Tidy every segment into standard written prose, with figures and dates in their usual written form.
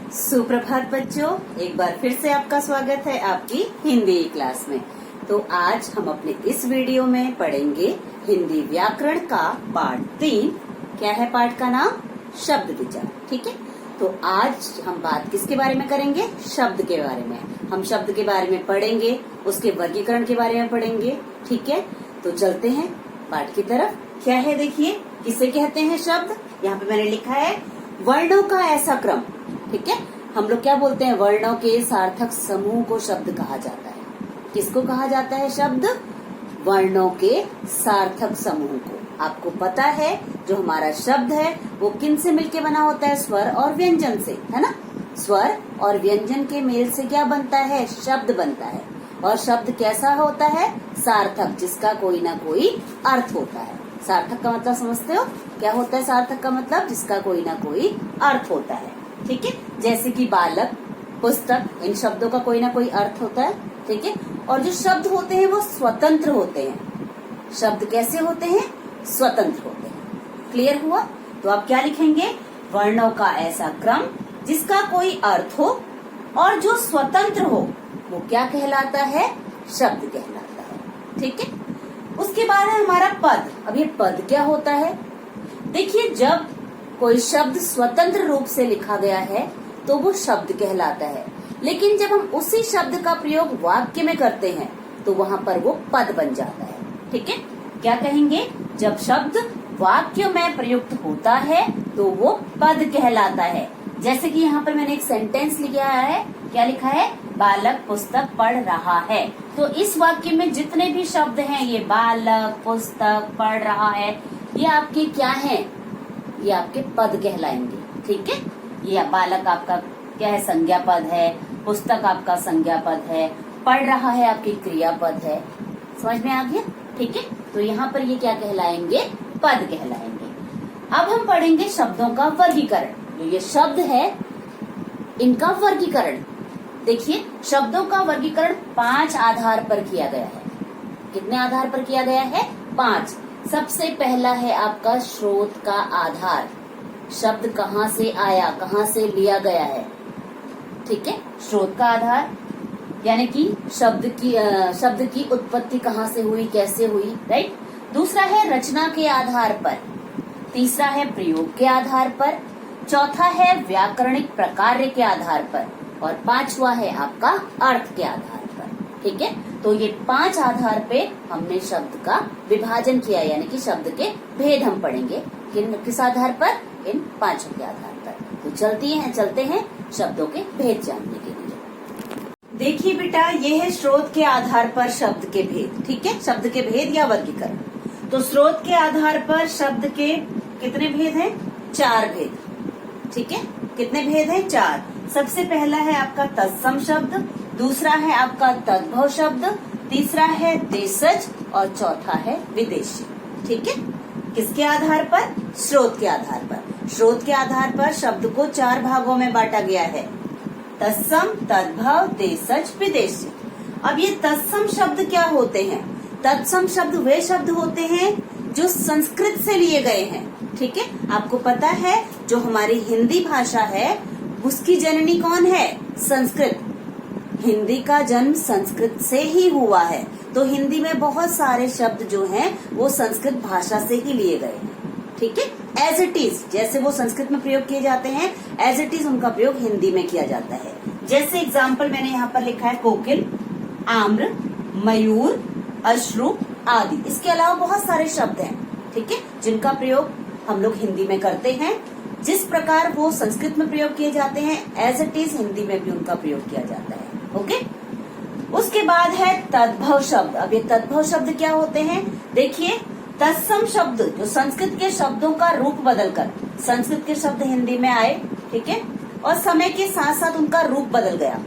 सुप्रभात बच्चों, एक बार फिर से आपका स्वागत है आपकी हिंदी क्लास में। तो आज हम अपने इस वीडियो में पढ़ेंगे हिंदी व्याकरण का पाठ 3। क्या है पाठ का नाम? शब्द विचार। ठीक है, तो आज हम बात किसके बारे में करेंगे? शब्द के बारे में। हम शब्द के बारे में पढ़ेंगे, उसके वर्गीकरण के बारे में पढ़ेंगे। ठीक है, तो चलते हैं पाठ की तरफ। क्या है देखिए, किसे कहते हैं शब्द? यहाँ पे मैंने लिखा है वर्णों का ऐसा क्रम। ठीक है, हम लोग क्या बोलते हैं? वर्णों के सार्थक समूह को शब्द कहा जाता है। किसको कहा जाता है शब्द? वर्णों के सार्थक समूह को। आपको पता है जो हमारा शब्द है वो किन से मिलके बना होता है? स्वर और व्यंजन से, है ना। स्वर और व्यंजन के मेल से क्या बनता है? शब्द बनता है। और शब्द कैसा होता है? सार्थक, जिसका कोई ना कोई अर्थ होता है। सार्थक का मतलब समझते हो? क्या होता है सार्थक का मतलब? जिसका कोई ना कोई अर्थ होता है। ठीक है, जैसे कि बालक, पुस्तक, इन शब्दों का कोई ना कोई अर्थ होता है। ठीक है, और जो शब्द होते हैं वो स्वतंत्र होते हैं। शब्द कैसे होते हैं? स्वतंत्र होते हैं। क्लियर हुआ? तो आप क्या लिखेंगे? वर्णों का ऐसा क्रम जिसका कोई अर्थ हो और जो स्वतंत्र हो वो क्या कहलाता है? शब्द कहलाता है। ठीक है, उसके बाद है हमारा पद। अब ये पद क्या होता है? देखिए, जब कोई शब्द स्वतंत्र रूप से लिखा गया है तो वो शब्द कहलाता है, लेकिन जब हम उसी शब्द का प्रयोग वाक्य में करते हैं तो वहाँ पर वो पद बन जाता है। ठीक है, क्या कहेंगे? जब शब्द वाक्य में प्रयुक्त होता है तो वो पद कहलाता है। जैसे कि यहाँ पर मैंने एक सेंटेंस लिखा है। क्या लिखा है? बालक पुस्तक पढ़ रहा है। तो इस वाक्य में जितने भी शब्द हैं, ये बालक, पुस्तक, पढ़ रहा है, ये आपके क्या हैं? ये आपके पद कहलाएंगे। ठीक है, ये बालक आपका क्या है? संज्ञा पद है। पुस्तक आपका संज्ञा पद है। पढ़ रहा है आपकी क्रियापद है। समझ में आ गया? ठीक है, तो यहाँ पर ये क्या कहलाएंगे? पद कहलाएंगे। अब हम पढ़ेंगे शब्दों का वर्गीकरण। जो ये शब्द है इनका वर्गीकरण। देखिए, शब्दों का वर्गीकरण 5 आधार पर किया गया है। कितने आधार पर किया गया है? 5। सबसे पहला है आपका स्रोत का आधार। शब्द कहाँ से आया, कहाँ से लिया गया है। ठीक है, स्रोत का आधार यानी कि शब्द की उत्पत्ति कहाँ से हुई, कैसे हुई, राइट। दूसरा है रचना के आधार पर। तीसरा है प्रयोग के आधार पर। चौथा है व्याकरणिक प्रकार्य के आधार पर। और 5वां है आपका अर्थ के आधार पर। ठीक है, तो ये 5 आधार पे हमने शब्द का विभाजन किया, यानी कि शब्द के भेद हम पढ़ेंगे। किस आधार पर? इन 5 के आधार पर। तो चलते हैं शब्दों के भेद जानने के लिए। देखिए बेटा, ये है स्रोत के आधार पर शब्द के भेद। ठीक है, शब्द के भेद या वर्गीकरण। तो स्रोत के आधार पर शब्द के कितने भेद हैं? 4 भेद। ठीक है, कितने भेद हैं? 4। सबसे पहला है आपका तत्सम शब्द, दूसरा है आपका तद्भव शब्द, तीसरा है देशज और चौथा है विदेशी। ठीक है, किसके आधार पर? स्रोत के आधार पर। स्रोत के आधार पर शब्द को 4 भागों में बांटा गया है। तत्सम, तद्भव, देशज, विदेशी। अब ये तत्सम शब्द क्या होते हैं? तत्सम शब्द वे शब्द होते हैं जो संस्कृत से लिए गए हैं। ठीक है, आपको पता है जो हमारी हिंदी भाषा है उसकी जननी कौन है? संस्कृत। हिंदी का जन्म संस्कृत से ही हुआ है। तो हिंदी में बहुत सारे शब्द जो हैं वो संस्कृत भाषा से ही लिए गए हैं। ठीक है, एज इट इज, जैसे वो संस्कृत में प्रयोग किए जाते हैं, एज इट इज उनका प्रयोग हिंदी में किया जाता है। जैसे एग्जाम्पल मैंने यहाँ पर लिखा है कोकिल, आम्र, मयूर, अश्रु आदि। इसके अलावा बहुत सारे शब्द हैं, ठीक है, जिनका प्रयोग हम लोग हिंदी में करते हैं। जिस प्रकार वो संस्कृत में प्रयोग किए जाते हैं, एज इट इज हिंदी में भी उनका प्रयोग किया जाता है। ओके, उसके बाद है तद्भव शब्द। अब ये तद्भव शब्द क्या होते हैं? देखिए, तत्सम शब्द जो संस्कृत के शब्दों का रूप बदलकर संस्कृत के शब्द हिंदी में आए, ठीक है, और समय के साथ साथ उनका रूप बदल गया,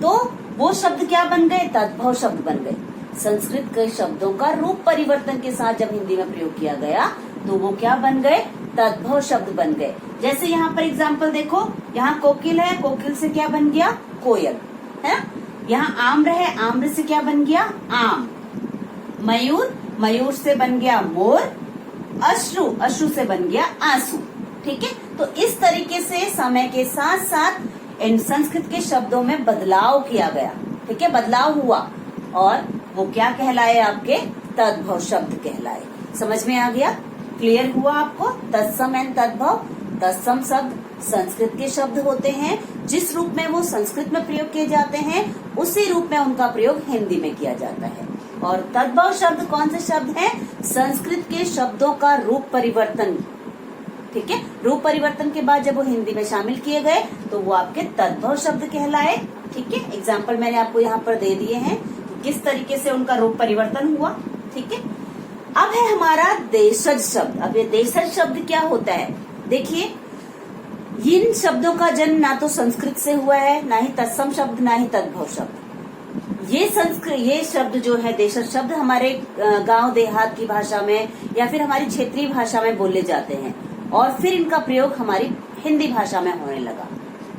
तो वो शब्द क्या बन गए? तद्भव शब्द बन गए। संस्कृत के शब्दों का रूप परिवर्तन के साथ जब हिंदी में प्रयोग किया गया तो वो क्या बन गए? तद्भव शब्द बन गए। जैसे यहाँ पर एग्जाम्पल देखो, यहाँ कोकिल है, कोकिल से क्या बन गया? कोयल, है। यहाँ आम्र है, आम्र से क्या बन गया? आम। मयूर, मयूर से बन गया मोर। अश्रु, अश्रु से बन गया आंसू। ठीक है, तो इस तरीके से समय के साथ साथ इन संस्कृत के शब्दों में बदलाव किया गया, ठीक है, बदलाव हुआ, और वो क्या कहलाए, आपके तद्भव शब्द कहलाए। समझ में आ गया, क्लियर हुआ आपको? तत्सम एंड तद्भव। तत्सम शब्द संस्कृत के शब्द होते हैं, जिस रूप में वो संस्कृत में प्रयोग किए जाते हैं उसी रूप में उनका प्रयोग हिंदी में किया जाता है। और तद्भव शब्द कौन से शब्द हैं? संस्कृत के शब्दों का रूप परिवर्तन, ठीक है, रूप परिवर्तन के बाद जब वो हिंदी में शामिल किए गए तो वो आपके तद्भव शब्द कहलाए। ठीक है, एग्जाम्पल मैंने आपको यहाँ पर दे दिए हैं किस तरीके से उनका रूप परिवर्तन हुआ। ठीक है, अब है हमारा देशज शब्द। अब ये देशज शब्द क्या होता है? देखिए, इन शब्दों का जन्म ना तो संस्कृत से हुआ है, ना ही तत्सम शब्द, ना ही तद्भव शब्द। ये शब्द जो है देशज शब्द हमारे गांव देहात की भाषा में या फिर हमारी क्षेत्रीय भाषा में बोले जाते हैं, और फिर इनका प्रयोग हमारी हिंदी भाषा में होने लगा,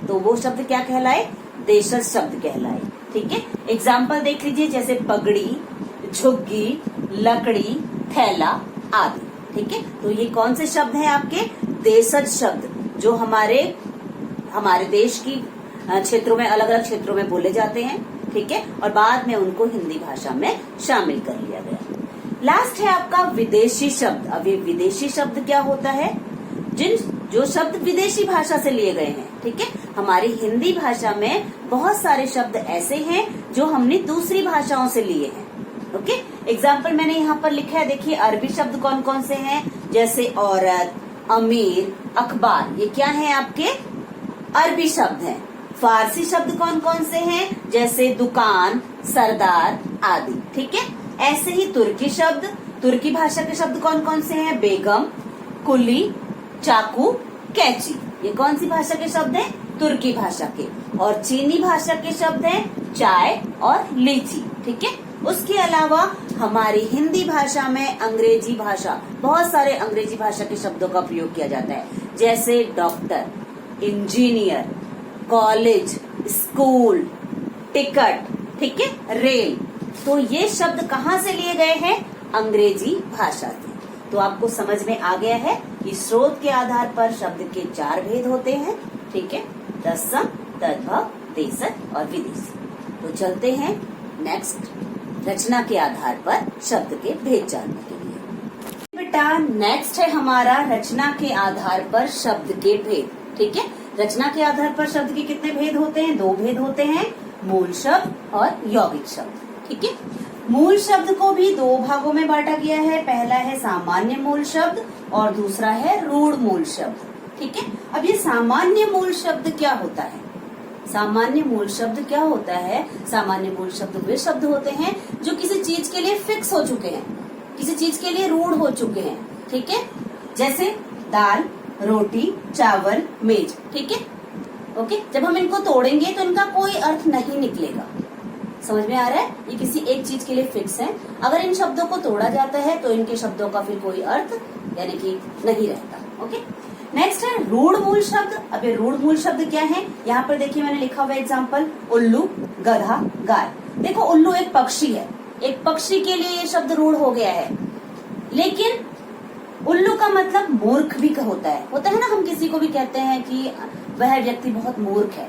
तो वो शब्द क्या कहलाए? देशज शब्द कहलाए। ठीक है, एग्जाम्पल देख लीजिए, जैसे पगड़ी, झुग्गी, लकड़ी, थैला आदि। ठीक है, तो ये कौन से शब्द हैं? आपके देशज शब्द, जो हमारे देश की क्षेत्रों में, अलग अलग क्षेत्रों में बोले जाते हैं। ठीक है, और बाद में उनको हिंदी भाषा में शामिल कर लिया गया। लास्ट है आपका विदेशी शब्द। अब ये विदेशी शब्द क्या होता है? जो शब्द विदेशी भाषा से लिए गए हैं। ठीक है, हमारी हिंदी भाषा में बहुत सारे शब्द ऐसे हैं जो हमने दूसरी भाषाओं से लिए हैं। ओके, एग्जाम्पल मैंने यहाँ पर लिखा है, देखिए अरबी शब्द कौन कौन से हैं, जैसे औरत, अमीर, अखबार, ये क्या है? आपके अरबी शब्द हैं। फारसी शब्द कौन कौन से हैं? जैसे दुकान, सरदार आदि। ठीक है, ऐसे ही तुर्की शब्द, तुर्की भाषा के शब्द कौन कौन से हैं? बेगम, कुली, चाकू, कैची, ये कौन सी भाषा के शब्द हैं? तुर्की भाषा के। और चीनी भाषा के शब्द हैं चाय और लीची। ठीक है, उसके अलावा हमारी हिंदी भाषा में अंग्रेजी भाषा, बहुत सारे अंग्रेजी भाषा के शब्दों का प्रयोग किया जाता है, जैसे doctor, engineer, college, school, ticket, ठीक है, रेल। तो ये शब्द कहाँ से लिए गए हैं? अंग्रेजी भाषा से। तो आपको समझ में आ गया है कि स्रोत के आधार पर शब्द के 4 भेद होते हैं। ठीक है, तत्सम, तद्भव, देशज और विदेशी। तो चलते हैं नेक्स्ट, रचना के आधार पर शब्द के भेद जानने के लिए। बेटा, नेक्स्ट है हमारा रचना के आधार पर शब्द के भेद। ठीक है, रचना के आधार पर शब्द के कितने भेद होते हैं? 2 भेद होते हैं, मूल शब्द और यौगिक शब्द। ठीक है, मूल शब्द को भी 2 भागों में बांटा गया है। पहला है सामान्य मूल शब्द और दूसरा है रूढ़ मूल शब्द। ठीक है, अब ये सामान्य मूल शब्द क्या होता है? सामान्य मूल शब्द क्या होता है? सामान्य मूल शब्द वे शब्द होते हैं जो किसी चीज के लिए फिक्स हो चुके हैं, किसी चीज के लिए रूढ़ हो चुके हैं। ठीक है, जैसे दाल, रोटी, चावल, मेज। ठीक है, ओके, जब हम इनको तोड़ेंगे तो इनका कोई अर्थ नहीं निकलेगा। समझ में आ रहा है? ये किसी एक चीज के लिए फिक्स है। अगर इन शब्दों को तोड़ा जाता है तो इनके शब्दों का फिर कोई अर्थ यानी कि नहीं रहता। ओके, नेक्स्ट है रूढ़ मूल शब्द। अब ये रूढ़ मूल शब्द क्या है? यहाँ पर देखिए मैंने लिखा हुआ एग्जाम्पल, उल्लू, गधा, गाय। देखो, उल्लू एक पक्षी है, एक पक्षी के लिए ये शब्द रूढ़ हो गया है। लेकिन उल्लू का मतलब मूर्ख भी होता है ना। हम किसी को भी कहते हैं कि वह व्यक्ति बहुत मूर्ख है,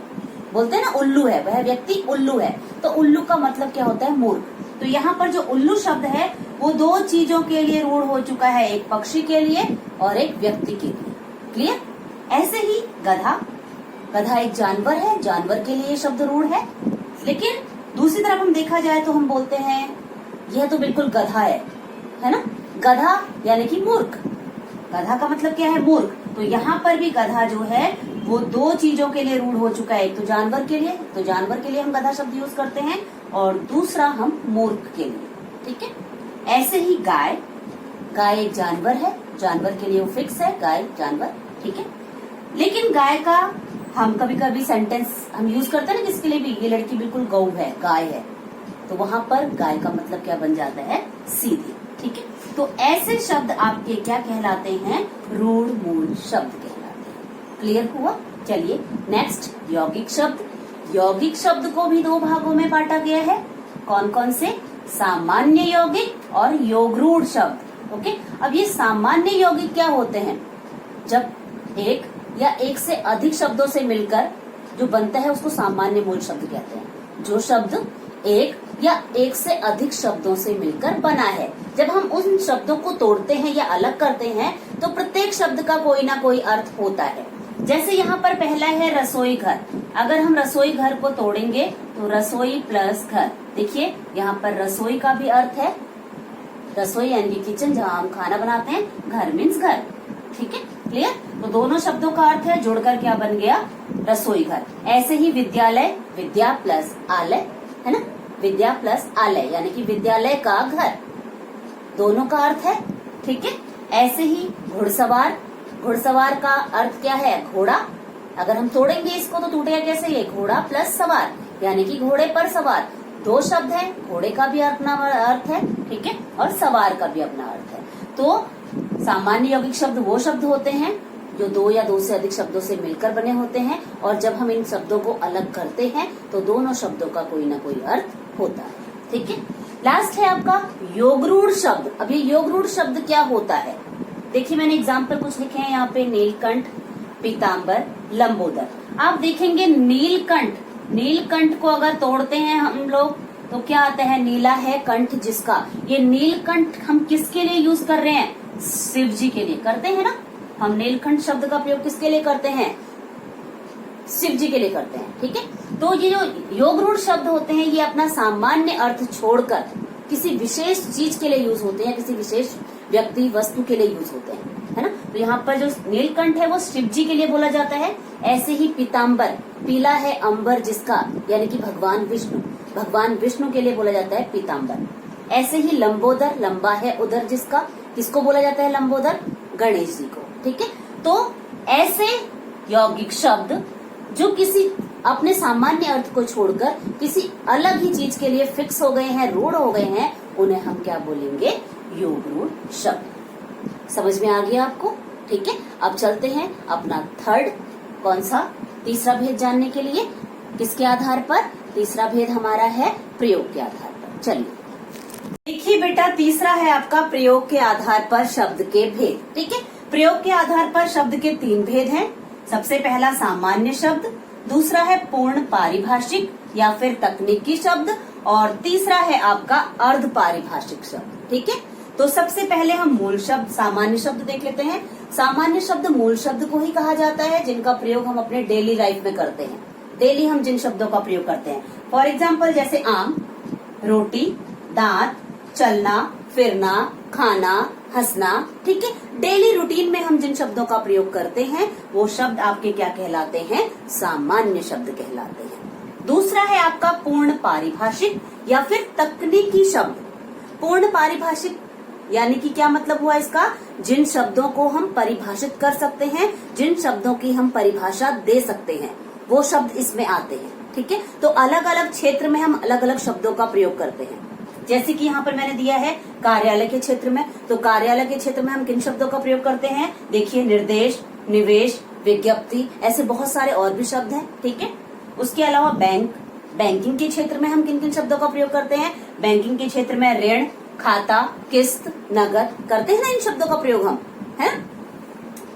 बोलते हैं ना उल्लू है, वह व्यक्ति उल्लू है। तो उल्लू का मतलब क्या होता है? मूर्ख। तो यहाँ पर जो उल्लू शब्द है वो 2 चीजों के लिए रूढ़ हो चुका है, एक पक्षी के लिए और एक व्यक्ति के लिए। क्लियर? ऐसे ही गधा, गधा एक जानवर है, जानवर के लिए ये शब्द रूढ़ है। लेकिन दूसरी तरफ हम देखा जाए तो हम बोलते हैं यह तो बिल्कुल गधा है ना। गधा यानी कि मूर्ख। गधा का मतलब क्या है? मूर्ख। तो यहाँ पर भी गधा जो है वो 2 चीजों के लिए रूढ़ हो चुका है, एक तो जानवर के लिए, तो जानवर के लिए हम गधा शब्द यूज करते हैं, और दूसरा हम मूर्ख के लिए। ठीक है, ऐसे ही गाय, गाय एक जानवर है, जानवर के लिए वो फिक्स है, गाय जानवर। ठीक है, लेकिन गाय का हम कभी कभी सेंटेंस हम यूज करते हैं ना किसके लिए भी, ये लड़की बिल्कुल गौ है, गाय है, तो वहां पर गाय का मतलब क्या बन जाता है? सीधी। ठीक है, तो ऐसे शब्द आपके क्या कहलाते हैं? रूढ़ मूल शब्द कहलाते हैं। क्लियर हुआ? चलिए नेक्स्ट, यौगिक शब्द। यौगिक शब्द को भी 2 भागों में बांटा गया है। कौन कौन से? सामान्य यौगिक और योगरूढ़ शब्द। ओके, अब ये सामान्य यौगिक क्या होते हैं? जब एक या एक से अधिक शब्दों से मिलकर जो बनता है उसको सामान्य मूल शब्द कहते हैं। जो शब्द एक या एक से अधिक शब्दों से मिलकर बना है। जब हम उन शब्दों को तोड़ते हैं या अलग करते हैं तो प्रत्येक शब्द का कोई ना कोई अर्थ होता है। जैसे यहाँ पर पहला है रसोई घर। अगर हम रसोई घर को तोड़ेंगे तो रसोई प्लस घर, देखिए यहाँ पर रसोई का भी अर्थ है, रसोई यानी किचन जहाँ हम खाना बनाते हैं, घर मीन्स घर, ठीक है, क्लियर। तो दोनों शब्दों का अर्थ है, जोड़कर क्या बन गया, रसोई घर। ऐसे ही विद्यालय, विद्या प्लस आलय, है ना, विद्या प्लस आलय यानी कि विद्यालय का घर, दोनों का अर्थ है, ठीक है। ऐसे ही घुड़सवार, घुड़सवार का अर्थ क्या है, घोड़ा। अगर हम तोड़ेंगे इसको तो टूटेगा कैसे, ये घोड़ा प्लस सवार यानी कि घोड़े पर सवार। दो शब्द है, घोड़े का भी अपना अर्थ है, ठीक है, और सवार का भी अपना अर्थ है। तो सामान्य यौगिक शब्द वो शब्द होते हैं जो दो या दो से अधिक शब्दों से मिलकर बने होते हैं, और जब हम इन शब्दों को अलग करते हैं तो दोनों शब्दों का कोई ना कोई अर्थ होता है, ठीक है। लास्ट है आपका योगरूढ़ शब्द। अब ये योगरूढ़ शब्द क्या होता है, देखिए मैंने एग्जाम्पल कुछ लिखे हैं यहाँ पे, नीलकंठ, पीताम्बर, लंबोदर। आप देखेंगे नीलकंठ, नीलकंठ को अगर तोड़ते हैं हम लोग तो क्या आता है, नीला है कंठ जिसका। ये नीलकंठ हम किसके लिए यूज कर रहे हैं, शिव जी के लिए करते हैं ना। हम नीलकंठ शब्द का प्रयोग किसके लिए करते हैं, शिव जी के लिए करते हैं, ठीक है। तो ये जो योगरूढ़ शब्द होते हैं ये अपना सामान्य अर्थ छोड़कर किसी विशेष चीज के लिए यूज होते हैं, किसी विशेष व्यक्ति वस्तु के लिए यूज होते हैं, है ना। तो यहाँ पर जो नीलकंठ है वो शिव जी के लिए बोला जाता है। ऐसे ही पीताम्बर, पीला है अंबर जिसका यानी कि भगवान विष्णु, भगवान विष्णु के लिए बोला जाता है पीताम्बर। ऐसे ही लंबोदर, लंबा है उदर जिसका, किसको बोला जाता है लंबोदर, गणेश जी को, ठीक है। तो ऐसे यौगिक शब्द जो किसी अपने सामान्य अर्थ को छोड़कर किसी अलग ही चीज के लिए फिक्स हो गए हैं, रूढ़ हो गए हैं, उन्हें हम क्या बोलेंगे, योगरूढ़ शब्द। समझ में आ गया आपको, ठीक है। अब चलते हैं अपना थर्ड, कौन सा, तीसरा भेद जानने के लिए। किसके आधार पर, तीसरा भेद हमारा है प्रयोग के आधार पर। चलिए देखिए बेटा, तीसरा है आपका प्रयोग के आधार पर शब्द के भेद, ठीक है। प्रयोग के आधार पर शब्द के तीन भेद हैं। सबसे पहला सामान्य शब्द, दूसरा है पूर्ण पारिभाषिक या फिर तकनीकी शब्द, और तीसरा है आपका अर्ध पारिभाषिक शब्द, ठीक है। तो सबसे पहले हम मूल शब्द, सामान्य शब्द देख लेते हैं। सामान्य शब्द मूल शब्द को ही कहा जाता है जिनका प्रयोग हम अपने डेली लाइफ में करते हैं। डेली हम जिन शब्दों का प्रयोग करते हैं, फॉर एग्जाम्पल जैसे आम, रोटी, दांत, चलना फिरना, खाना, हंसना, ठीक है। डेली रूटीन में हम जिन शब्दों का प्रयोग करते हैं वो शब्द आपके क्या कहलाते हैं, सामान्य शब्द कहलाते हैं। दूसरा है आपका पूर्ण पारिभाषिक या फिर तकनीकी शब्द। पूर्ण पारिभाषिक यानी कि क्या मतलब हुआ इसका, जिन शब्दों को हम परिभाषित कर सकते हैं, जिन शब्दों की हम परिभाषा दे सकते हैं, वो शब्द इसमें आते हैं, ठीक है। तो अलग अलग क्षेत्र में हम अलग अलग शब्दों का प्रयोग करते हैं। जैसे कि यहाँ पर मैंने दिया है कार्यालय के क्षेत्र में, तो कार्यालय के क्षेत्र में हम किन शब्दों का प्रयोग करते हैं, देखिए निर्देश, निवेश, विज्ञप्ति, ऐसे बहुत सारे और भी शब्द हैं, ठीक है। उसके अलावा बैंक, बैंकिंग के क्षेत्र में हम किन किन शब्दों का प्रयोग करते हैं, बैंकिंग के क्षेत्र में ऋण, खाता, किस्त, नगद, करते हैं ना इन शब्दों का प्रयोग हम, है।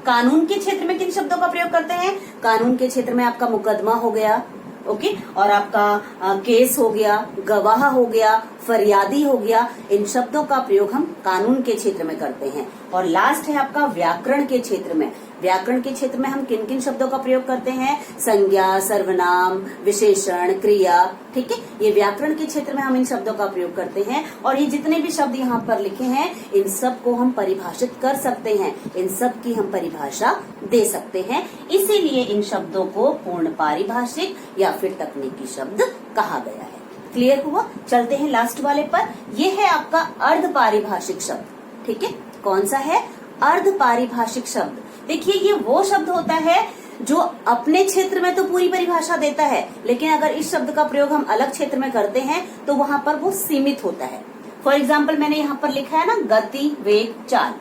कानून के क्षेत्र में किन शब्दों का प्रयोग करते हैं, कानून के क्षेत्र में आपका मुकदमा हो गया, ओके, और आपका केस हो गया, गवाह हो गया, फरियादी हो गया, इन शब्दों का प्रयोग हम कानून के क्षेत्र में करते हैं। और लास्ट है आपका व्याकरण के क्षेत्र में। व्याकरण के क्षेत्र में हम किन किन शब्दों का प्रयोग करते हैं, संज्ञा, सर्वनाम, विशेषण, क्रिया, ठीक है। ये व्याकरण के क्षेत्र में हम इन शब्दों का प्रयोग करते हैं। और ये जितने भी शब्द यहाँ पर लिखे हैं इन सब को हम परिभाषित कर सकते हैं, इन सब की हम परिभाषा दे सकते हैं। इसीलिए इन शब्दों को पूर्ण पारिभाषिक या फिर तकनीकी शब्द कहा गया है। क्लियर हुआ। चलते हैं लास्ट वाले पर। ये है आपका अर्ध पारिभाषिक शब्द, ठीक है। कौन सा है, अर्ध पारिभाषिक शब्द। देखिए ये वो शब्द होता है जो अपने क्षेत्र में तो पूरी परिभाषा देता है, लेकिन अगर इस शब्द का प्रयोग हम अलग क्षेत्र में करते हैं तो वहाँ पर वो सीमित होता है। फॉर एग्जाम्पल मैंने यहाँ पर लिखा है ना, गति, वेग, चाल।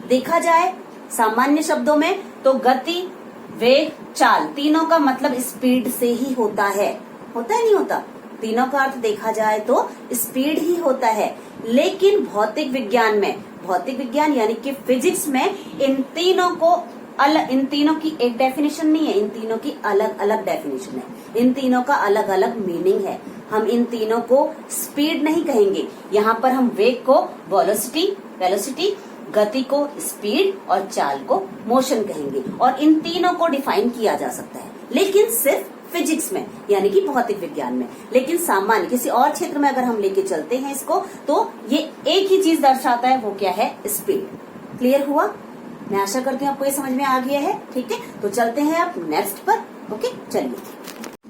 देखा जाए सामान्य शब्दों में तो गति, वेग, चाल, तीनों का मतलब स्पीड से ही होता है नहीं होता? तीनों का अर्थ देखा जाए तो स्पीड ही होता है। लेकिन भौतिक विज्ञान में, भौतिक विज्ञान यानी कि फिजिक्स में इन तीनों को अलग, इन तीनों की एक डेफिनेशन नहीं है, इन तीनों की अलग अलग डेफिनेशन है, इन तीनों का अलग अलग मीनिंग है। हम इन तीनों को स्पीड नहीं कहेंगे, यहाँ पर हम वेग को वेलोसिटी, गति को स्पीड और चाल को मोशन कहेंगे। और इन तीनों को डिफाइन किया जा सकता है, लेकिन सिर्फ फिजिक्स में, यानी कि भौतिक विज्ञान में। लेकिन सामान्य किसी और क्षेत्र में अगर हम लेके चलते हैं इसको, तो ये एक ही चीज दर्शाता है, वो क्या है? स्पीड। क्लियर हुआ? मैं आशा करती हूँ आपको ये समझ में आ गया है। ठीक है, तो चलते हैं आप नेक्स्ट पर। ओके, चलिए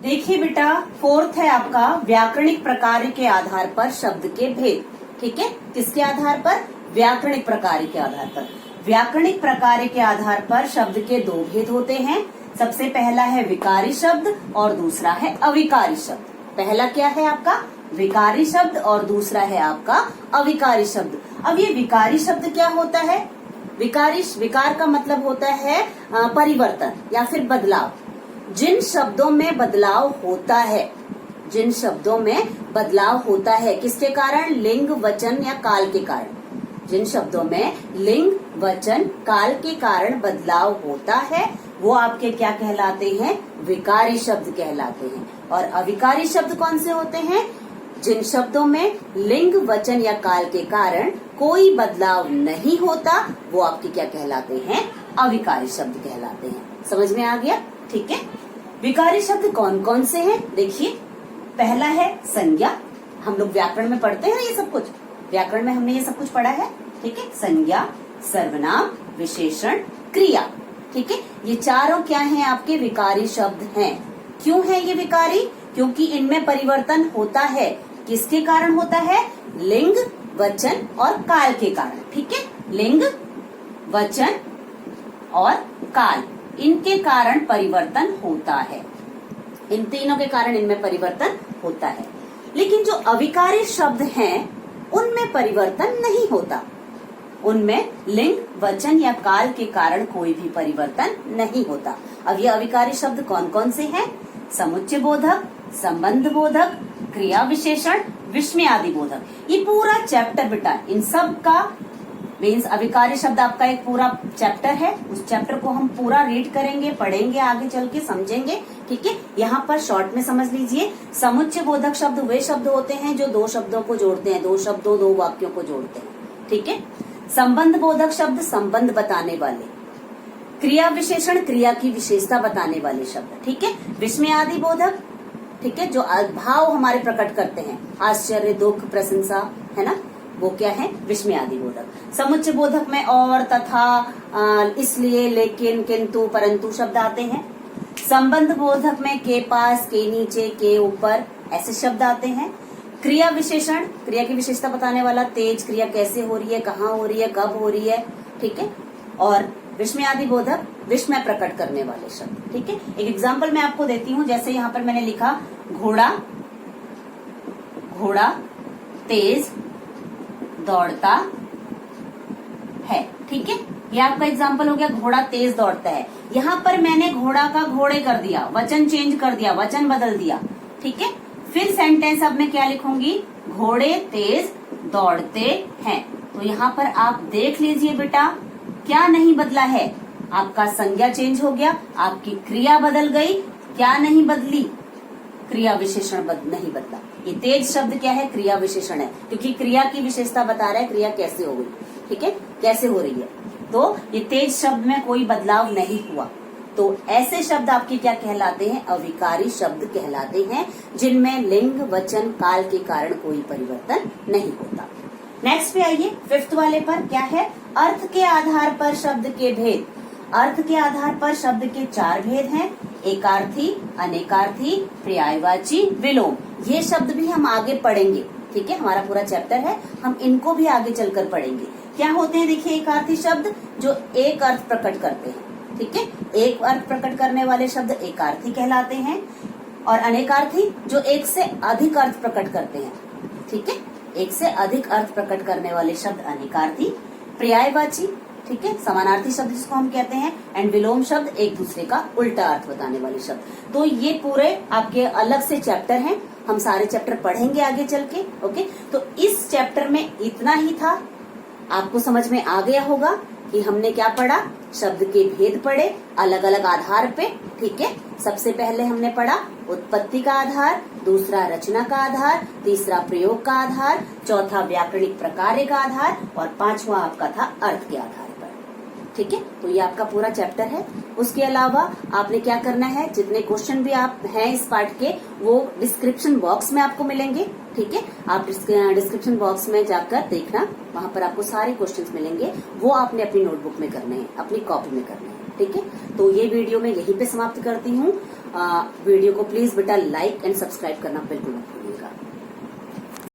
देखिए बेटा, फोर्थ है आपका व्याकरणिक प्रकार के आधार पर शब्द के भेद। ठीक है, किसके आधार पर? व्याकरणिक प्रकार के आधार पर। व्याकरणिक प्रकार के आधार पर शब्द के दो भेद होते हैं। सबसे पहला है विकारी शब्द और दूसरा है अविकारी शब्द। पहला क्या है आपका? विकारी शब्द और दूसरा है आपका अविकारी शब्द। अब ये विकारी शब्द क्या होता है? विकार का मतलब होता है परिवर्तन या फिर बदलाव। जिन शब्दों में बदलाव होता है, जिन शब्दों में बदलाव होता है, किसके कारण? लिंग, वचन या काल के कारण। जिन शब्दों में लिंग, वचन, काल के कारण बदलाव होता है, वो आपके क्या कहलाते हैं? विकारी शब्द कहलाते हैं। और अविकारी शब्द कौन से होते हैं? जिन शब्दों में लिंग, वचन या काल के कारण कोई बदलाव नहीं होता, वो आपके क्या कहलाते हैं? अविकारी शब्द कहलाते हैं। समझ में आ गया? ठीक है, विकारी शब्द कौन कौन से हैं? देखिए, पहला है संज्ञा। हम लोग व्याकरण में पढ़ते हैं ये सब कुछ, व्याकरण में हमने ये सब कुछ पढ़ा है। ठीक है, संज्ञा, सर्वनाम, विशेषण, क्रिया। ठीक है, ये चारों क्या हैं? आपके विकारी शब्द हैं। क्यों है ये विकारी? क्योंकि इनमें परिवर्तन होता है। किसके कारण होता है? लिंग, वचन और काल के कारण। ठीक है, लिंग, वचन और काल, इनके कारण परिवर्तन होता है। इन तीनों के कारण इनमें परिवर्तन होता है। लेकिन जो अविकारी शब्द हैं, उनमें परिवर्तन नहीं होता। उनमें लिंग, वचन या काल के कारण कोई भी परिवर्तन नहीं होता। अब ये अविकारी शब्द कौन कौन से हैं? समुच्चय बोधक, संबंध बोधक, क्रिया विशेषण, विस्मय आदि बोधक। ये पूरा चैप्टर बेटा, इन सब का मीन्स अविकारी शब्द आपका एक पूरा चैप्टर है। उस चैप्टर को हम पूरा रीड करेंगे, पढ़ेंगे, आगे चल के समझेंगे। ठीक है, यहाँ पर शॉर्ट में समझ लीजिए। समुच्चय बोधक शब्द वे शब्द होते हैं जो दो शब्दों को जोड़ते हैं, दो शब्दों, दो वाक्यों को जोड़ते हैं। ठीक है, संबंध बोधक शब्द संबंध बताने वाले, क्रिया विशेषण क्रिया की विशेषता बताने वाले शब्द। ठीक है, विस्मय आदि बोधक, ठीक है, जो भाव हमारे प्रकट करते हैं, आश्चर्य, दुख, प्रशंसा, है ना, वो क्या है? विस्मय आदि बोधक। समुच्चय बोधक में और, तथा, इसलिए, लेकिन, किंतु, परंतु शब्द आते हैं। संबंध बोधक में के पास, के नीचे, के ऊपर ऐसे शब्द आते हैं। क्रिया विशेषण क्रिया की विशेषता बताने वाला, तेज क्रिया कैसे हो रही है, कहाँ हो रही है, कब हो रही है। ठीक है, और विस्मय आदि बोधक विस्मय प्रकट करने वाले शब्द। ठीक है, एक एग्जाम्पल मैं आपको देती हूँ। जैसे यहाँ पर मैंने लिखा घोड़ा, घोड़ा तेज दौड़ता है। ठीक है, ये आपका एग्जाम्पल हो गया, घोड़ा तेज दौड़ता है। यहाँ पर मैंने घोड़ा का घोड़े कर दिया, वचन चेंज कर दिया, वचन बदल दिया। ठीक है, फिर सेंटेंस अब मैं क्या लिखूंगी? घोड़े तेज दौड़ते हैं। तो यहाँ पर आप देख लीजिए बेटा, क्या नहीं बदला है? आपका संज्ञा चेंज हो गया, आपकी क्रिया बदल गई। क्या नहीं बदली? क्रिया विशेषण नहीं बदला। ये तेज शब्द क्या है? क्रिया विशेषण है, क्योंकि क्रिया की विशेषता बता रहा है क्रिया कैसे हो गई। ठीक है, कैसे हो रही है। तो ये तेज शब्द में कोई बदलाव नहीं हुआ। तो ऐसे शब्द आपके क्या कहलाते हैं? अविकारी शब्द कहलाते हैं, जिनमें लिंग, वचन, काल के कारण कोई परिवर्तन नहीं होता। नेक्स्ट पे आइए, फिफ्थ वाले पर क्या है? अर्थ के आधार पर शब्द के भेद। अर्थ के आधार पर शब्द के चार भेद हैं: एकार्थी, अनेकार्थी, पर्यायवाची, विलोम। ये शब्द भी हम आगे पढ़ेंगे। ठीक है, हमारा पूरा चैप्टर है, हम इनको भी आगे चलकर पढ़ेंगे। क्या होते हैं? देखिए, एकार्थी शब्द जो एक अर्थ प्रकट करते हैं। ठीक है, एक अर्थ प्रकट करने वाले शब्द एकार्थी कहलाते हैं, और अनेकार्थी जो एक से अधिक अर्थ प्रकट करते हैं। ठीक है, एक से अधिक अर्थ प्रकट करने वाले शब्द अनेकार्थी। पर्यायवाची, ठीक है, समानार्थी शब्द जिसको हम कहते हैं, एंड विलोम शब्द एक दूसरे का उल्टा अर्थ बताने वाले शब्द। तो ये पूरे आपके अलग से चैप्टर हैं, हम सारे चैप्टर पढ़ेंगे आगे चल के। ओके, तो इस चैप्टर में इतना ही था। आपको समझ में आ गया होगा कि हमने क्या पढ़ा? शब्द के भेद पढ़े अलग अलग आधार पे। ठीक है, सबसे पहले हमने पढ़ा उत्पत्ति का आधार, दूसरा रचना का आधार, तीसरा प्रयोग का आधार, चौथा व्याकरणिक प्रकार्य का आधार और पांचवा आपका था अर्थ के आधार पर। ठीक है, तो ये आपका पूरा चैप्टर है। उसके अलावा आपने क्या करना है, जितने क्वेश्चन भी आप हैं इस पार्ट के वो डिस्क्रिप्शन बॉक्स में आपको मिलेंगे। ठीक है, आप डिस्क्रिप्शन बॉक्स में जाकर देखना, वहां पर आपको सारे क्वेश्चंस मिलेंगे। वो आपने अपनी नोटबुक में करने हैं, अपनी कॉपी में करने हैं। ठीक है, तो ये वीडियो मैं यहीं पे समाप्त करती हूँ। वीडियो को प्लीज बेटा लाइक एंड सब्सक्राइब करना बिल्कुल मत